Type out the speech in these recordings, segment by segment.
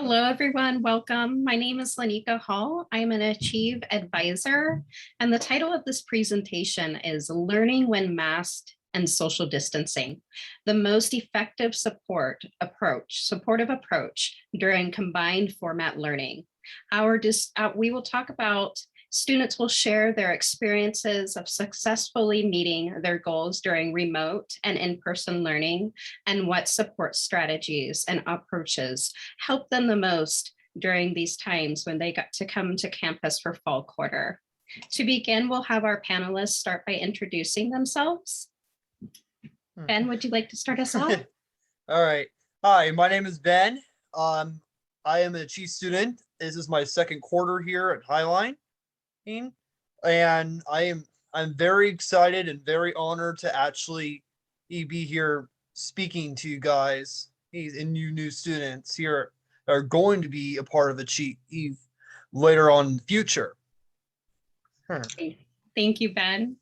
Hello, everyone. Welcome. My name is Lanika Hall. I'm an Achieve Advisor, and the title of this presentation is Learning When Masked and Social Distancing, the most effective supportive approach during combined format learning. We will talk about students will share their experiences of successfully meeting their goals during remote and in-person learning and what support strategies and approaches help them the most during these times when they got to come to campus for fall quarter. To begin, we'll have our panelists start by introducing themselves. Ben, would you like to start us off? All right. Hi, my name is Ben. I am a chief student. This is my second quarter here at Highline, and I'm very excited and very honored to actually be here speaking to you guys and you new students here that are going to be a part of Achieve later on in the future. Thank you, Ben.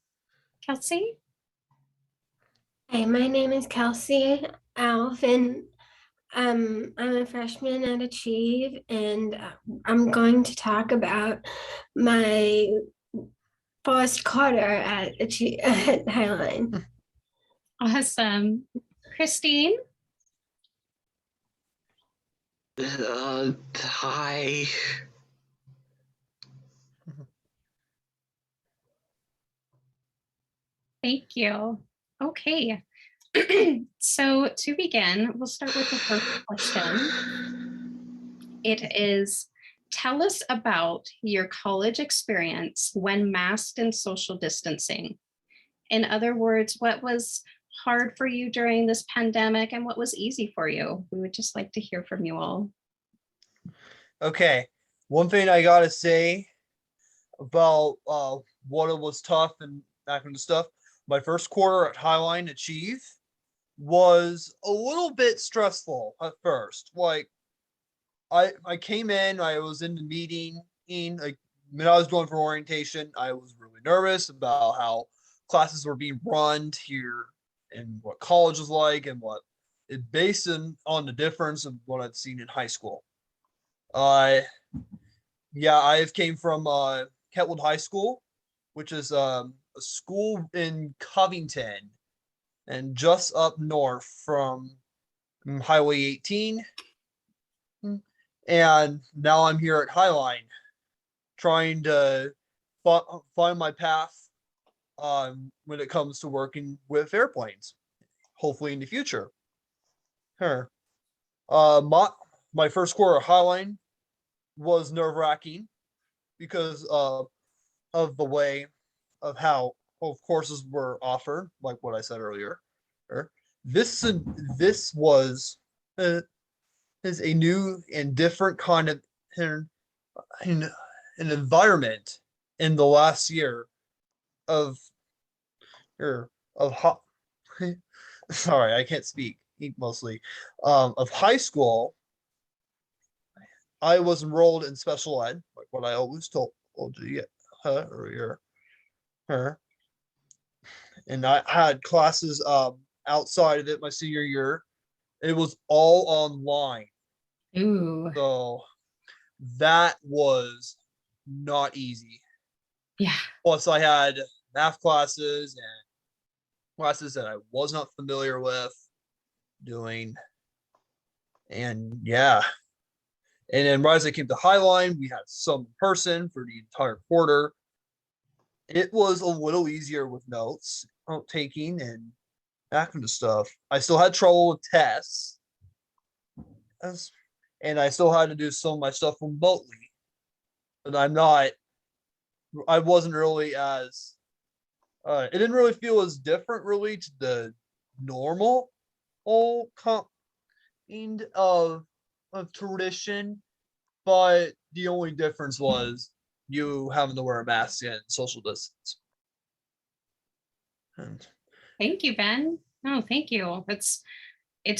Kelsey? Hi, my name is Kelsey Alf, and I'm a freshman at Achieve, and I'm going to talk about my first quarter at Achieve at Highline. Awesome. Christine? Hi. Thank you. Okay. So to begin, we'll start with the first question. It is, tell us about your college experience when masked and social distancing. In other words, what was hard for you during this pandemic and what was easy for you? We would just like to hear from you all. Okay, one thing I gotta say about what it was tough and that kind of stuff. My first quarter at Highline Achieve was a little bit stressful at first. Like I came in, I was in the meeting, like when I was going for orientation, I was really nervous about how classes were being run here and what college was like and what it based on the difference of what I'd seen in high school. Yeah, I came from Ketwood High School, which is a school in Covington and just up north from Highway 18. And now I'm here at Highline trying to find my path when it comes to working with airplanes, hopefully in the future. Her. My first quarter at Highline was nerve-wracking because of the way of how both courses were offered, like what I said earlier. This was is a new and different kind of an environment in the last year of of sorry, I can't speak mostly of high school. I was enrolled in special ed, like what I always told you earlier. And I had classes outside of it my senior year. It was all online. Ooh. So that was not easy. Yeah. Plus, I had math classes and classes that I was not familiar with doing. And yeah. And then right as I came to Highline, we had some person for the entire quarter. It was a little easier with notes taking and that kind of stuff. I still had trouble with tests, and I still had to do some of my stuff remotely. But I wasn't really as, it didn't really feel as different really to the normal whole kind of tradition. But the only difference was you having to wear a mask and social distance. Thank you, Ben. No, thank you. It's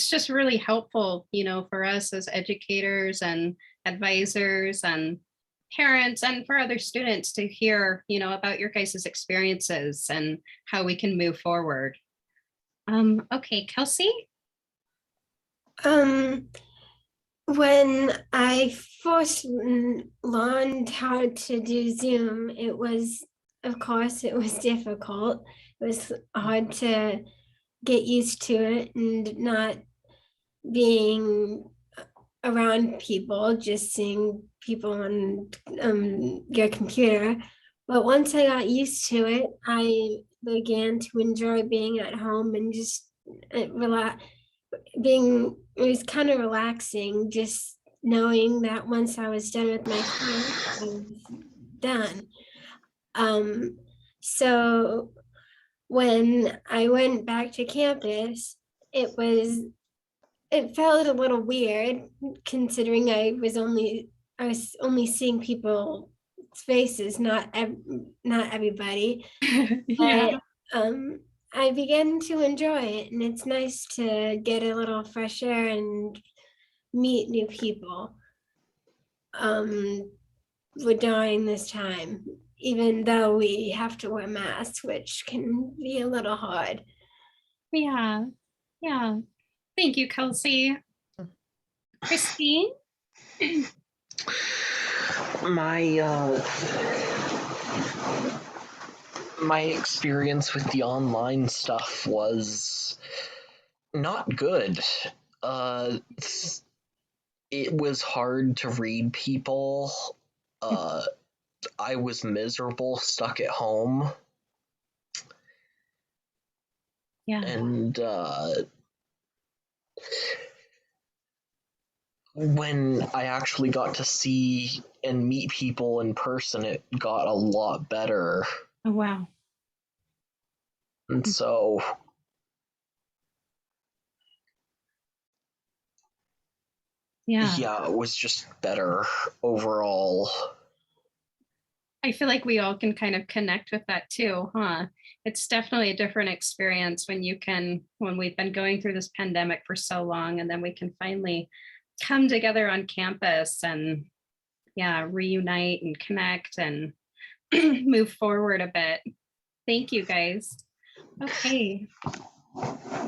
just really helpful, for us as educators and advisors and parents and for other students to hear, about your guys' experiences and how we can move forward. Okay, Kelsey? When I first learned how to do Zoom, of course, it was difficult. It was hard to get used to it and not being around people, just seeing people on your computer. But once I got used to it, I began to enjoy being at home and just relax. It was kind of relaxing, just knowing that once I was done with my class, I was done. Um, so when I went back to campus, it was it felt a little weird considering I was only seeing people's faces, not everybody. Yeah. But I began to enjoy it, and it's nice to get a little fresh air and meet new people um, during this time, even though we have to wear masks, which can be a little hard. Yeah. Yeah. Thank you, Kelsey. Christine? My my experience with the online stuff was not good. Uh, it was hard to read people. Uh, I was miserable, stuck at home, Yeah. and when I actually got to see and meet people in person, it got a lot better. Oh, wow. And so, Yeah. it was just better overall. I feel like we all can kind of connect with that too, huh? It's definitely a different experience when we've been going through this pandemic for so long, and then we can finally come together on campus and, yeah, reunite and connect and move forward a bit. Thank you, guys. Okay,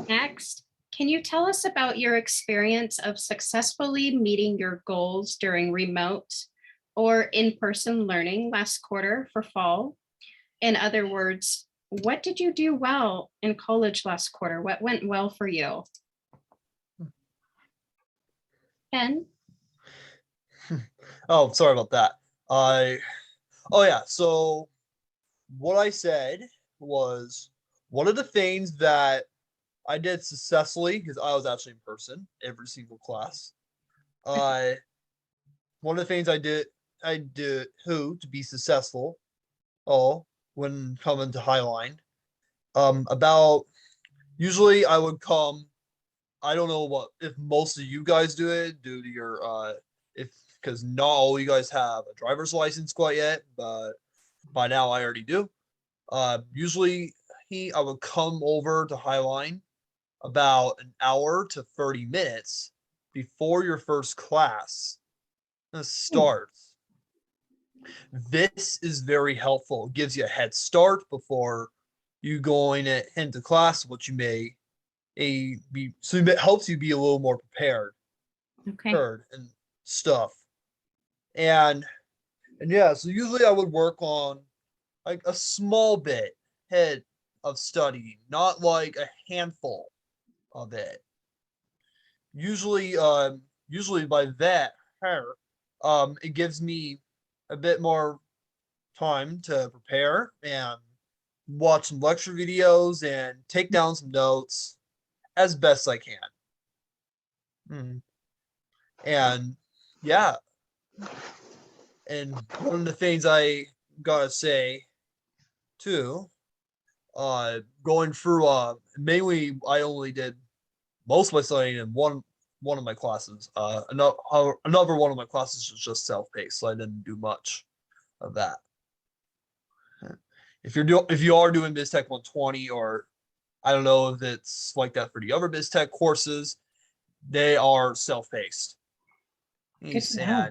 next, can you tell us about your experience of successfully meeting your goals during remote or in-person learning last quarter for fall? In other words, what did you do well in college last quarter? What went well for you? Ben? Oh, sorry about that. Oh yeah. So what I said was one of the things that I did successfully because I was actually in person every single class. Uh, One of the things I did who to be successful. Oh, when coming to Highline. About usually I would come. I don't know what if most of you guys do it due to your if because not all you guys have a driver's license quite yet, but by now I already do. Usually I would come over to Highline about an hour to 30 minutes before your first class starts. This is very helpful. It gives you a head start before you going into class, what you may be. So it helps you be a little more Okay. prepared and stuff. And yeah, so usually I would work on like a small bit head of studying, not like a handful of it. Usually, usually by that, it gives me a bit more time to prepare and watch some lecture videos and take down some notes as best I can. Mm. And yeah, and one of the things I gotta say too, going through mainly I only did most of my studying in one of my classes. Another one of my classes was just self-paced, so I didn't do much of that. If you are doing BizTech 120, or I don't know if it's like that for the other BizTech courses, they are self-paced. Good to know.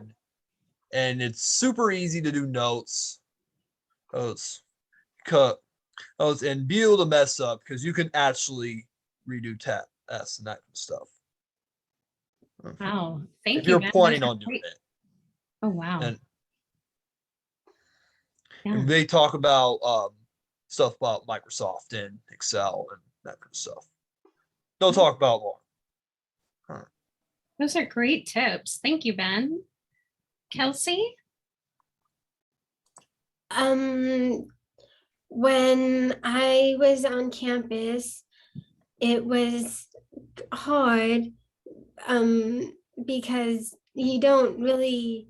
And it's super easy to do notes. Those cut those and be able to mess up because you can actually redo tests and that kind of stuff. Wow. Thank If you, you're Ben. planning Those are on doing great. it. Oh, wow. And, Yeah. and they talk about stuff about Microsoft and Excel and that kind of stuff. They'll talk about more. Huh. Those are great tips. Thank you, Ben. Kelsey? Um, when I was on campus, it was hard because you don't really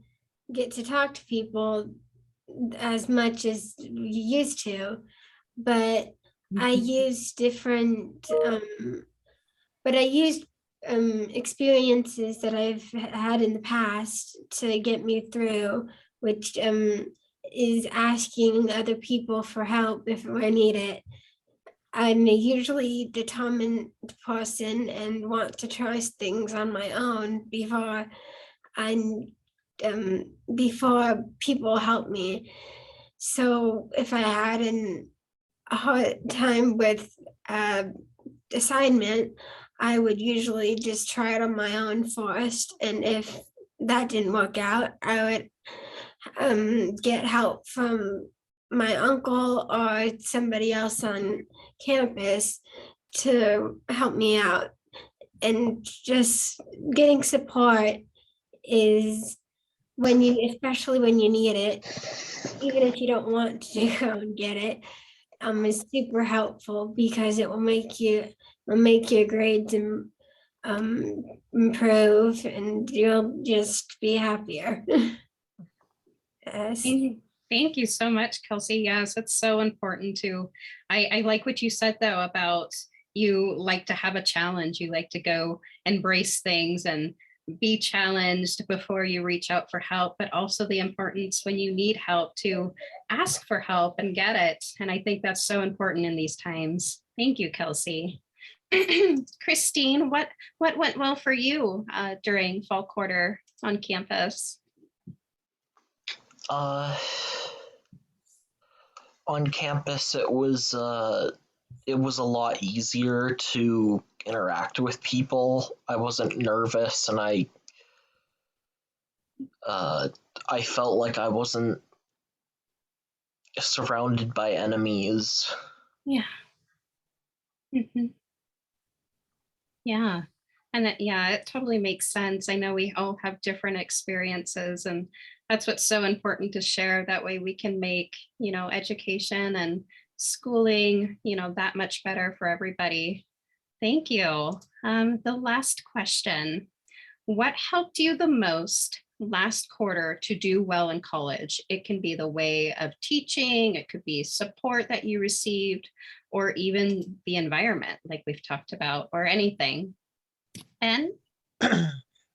get to talk to people as much as you used to. But I Mhm. used different but I used experiences that I've had in the past to get me through, which is asking other people for help if I need it. I'm a usually determined person and want to try things on my own I before people help me. So if I had a hard time with assignment, I would usually just try it on my own first. And if that didn't work out, I would get help from my uncle or somebody else on campus to help me out. And just getting support is especially when you need it, even if you don't want to go and get it, is super helpful because it will make your grades improve and you'll just be happier. Yes. Thank you so much, Kelsey. Yes, it's so important to, I like what you said though about you like to have a challenge. You like to go embrace things and be challenged before you reach out for help, but also the importance when you need help to ask for help and get it. And I think that's so important in these times. Thank you, Kelsey. Christine, what went well for you during fall quarter on campus? On campus, it was a lot easier to interact with people. I wasn't nervous, and I felt like I wasn't surrounded by enemies. Yeah. Mhm. Yeah. And yeah, it totally makes sense. I know we all have different experiences, and that's what's so important to share. That way we can make, education and schooling, that much better for everybody. Thank you. The last question. What helped you the most last quarter to do well in college? It can be the way of teaching, it could be support that you received, or even the environment, like we've talked about, or anything. And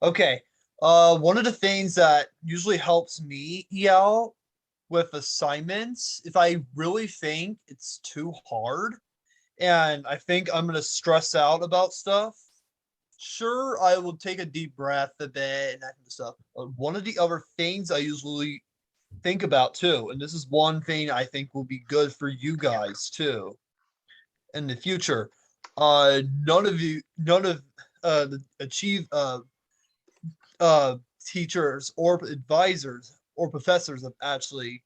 Okay. One of the things that usually helps me yell with assignments, if I really think it's too hard and I think I'm gonna stress out about stuff, sure, I will take a deep breath a bit and that kind of stuff. One of the other things I usually think about too, and this is one thing I think will be good for you guys too in the future. None of the achieve teachers or advisors or professors have actually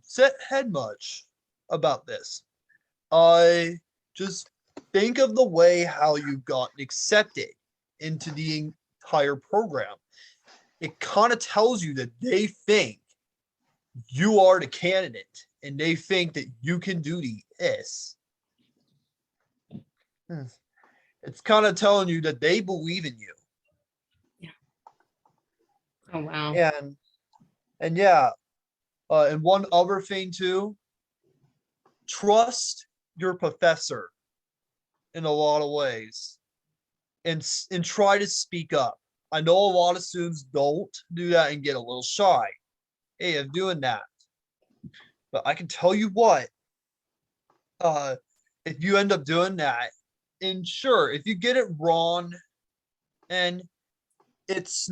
said head much about this. I just think of the way how you've gotten accepted into the entire program. It kind of tells you that they think you are the candidate and they think that you can do this. It's kind of telling you that they believe in you. oh wow. And yeah, and one other thing too, trust your professor in a lot of ways and try to speak up. I know a lot of students don't do that and get a little shy of doing that. But I can tell you what, uh, if you end up doing that, and sure, if you get it wrong, and it's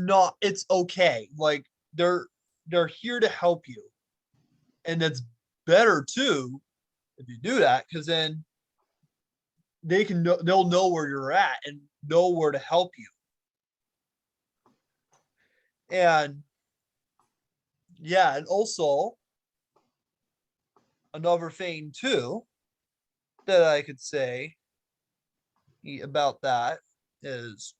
okay. Like they're here to help you, and it's better too if you do that, because then they'll know where you're at and know where to help you. And yeah, and also another thing too that I could say about that is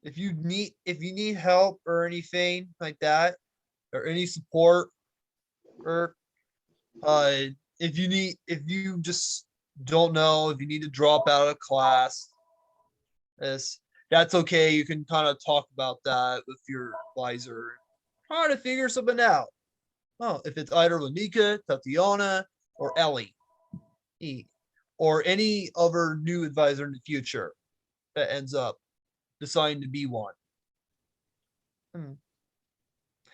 if you need help or anything like that, or any support, or uh if you just don't know if you need to drop out of class, this that's okay. You can kind of talk about that with your advisor, try to figure something out. Oh, if it's either Lanika, Tatiana, or Ellie, or any other new advisor in the future that ends up deciding to be one.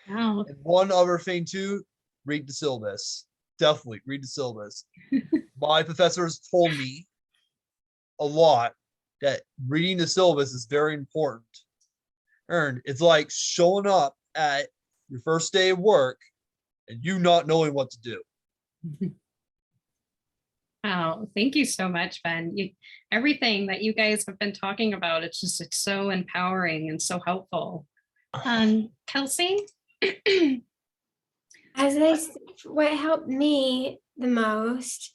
Wow. And one other thing too, read the syllabus. Definitely read the syllabus. My professors told me a lot that reading the syllabus is very important. And it's like showing up at your first day of work and you not knowing what to do. Wow, thank you so much, Ben. Everything that you guys have been talking about, it's so empowering and so helpful. Kelsey? What helped me the most,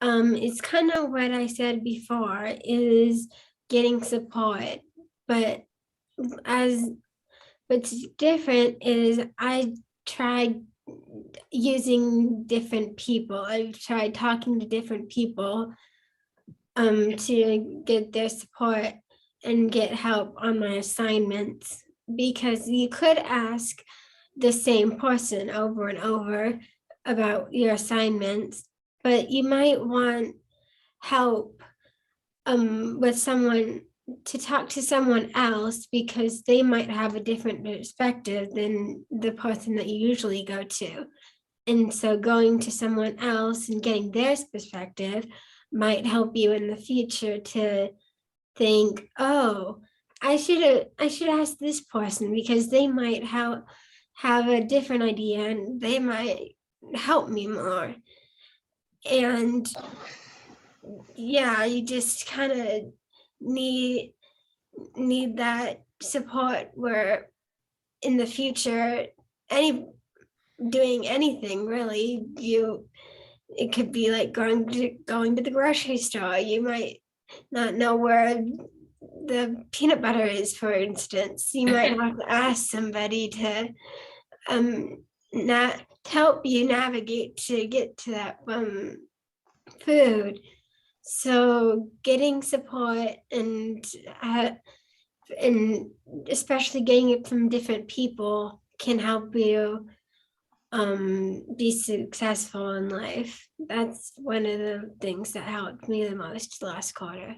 it's kind of what I said before, is getting support. But as what's different is I tried using different people. I've tried talking to different people to get their support and get help on my assignments, because you could ask the same person over and over about your assignments, but you might want help with someone, to talk to someone else, because they might have a different perspective than the person that you usually go to. And so going to someone else and getting their perspective might help you in the future to think, oh, I should ask this person, because they might have a different idea and they might help me more. And yeah, you just kind of need that support, where in the future, doing anything really, it could be like going to the grocery store. You might not know where the peanut butter is, for instance. You might have to ask somebody to not help you navigate to get to that food. So getting support and especially getting it from different people can help you be successful in life. That's one of the things that helped me the most last quarter.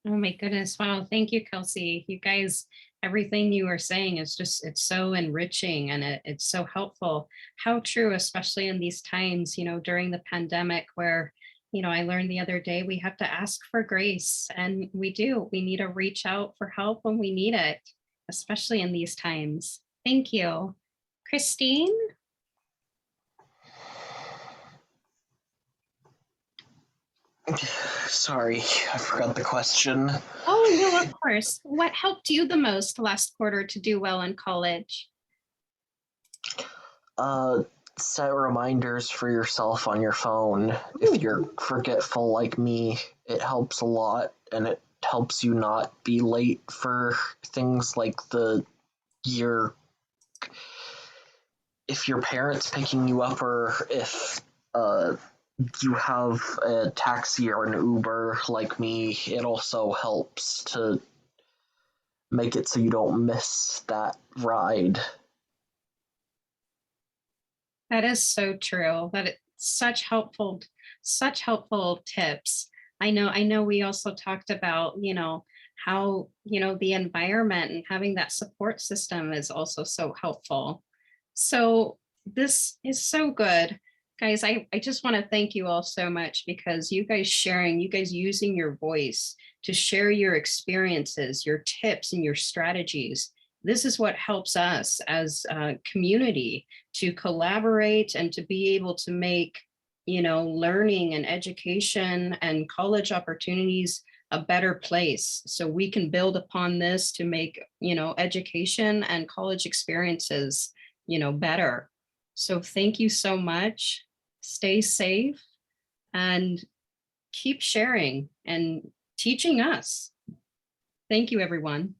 Oh my goodness. Wow. Thank you, Kelsey. You guys, everything you were saying is just, it's so enriching and it's so helpful. How true, especially in these times, during the pandemic where, I learned the other day, we have to ask for grace, and we do. We need to reach out for help when we need it, especially in these times. Thank you. Christine? Sorry, I forgot the question. Oh, no, of course. What helped you the most last quarter to do well in college? Set reminders for yourself on your phone. If you're forgetful like me, it helps a lot, and it helps you not be late for things like if your parents picking you up, or if you have a taxi or an Uber like me. It also helps to make it so you don't miss that ride. That is so true. That it's such helpful tips. I know we also talked about, how, the environment and having that support system is also so helpful. So this is so good. Guys, I just want to thank you all so much, because you guys using your voice to share your experiences, your tips, and your strategies. This is what helps us as a community to collaborate and to be able to make, learning and education and college opportunities a better place so we can build upon this to make, education and college experiences, better. So thank you so much. Stay safe and keep sharing and teaching us. Thank you, everyone.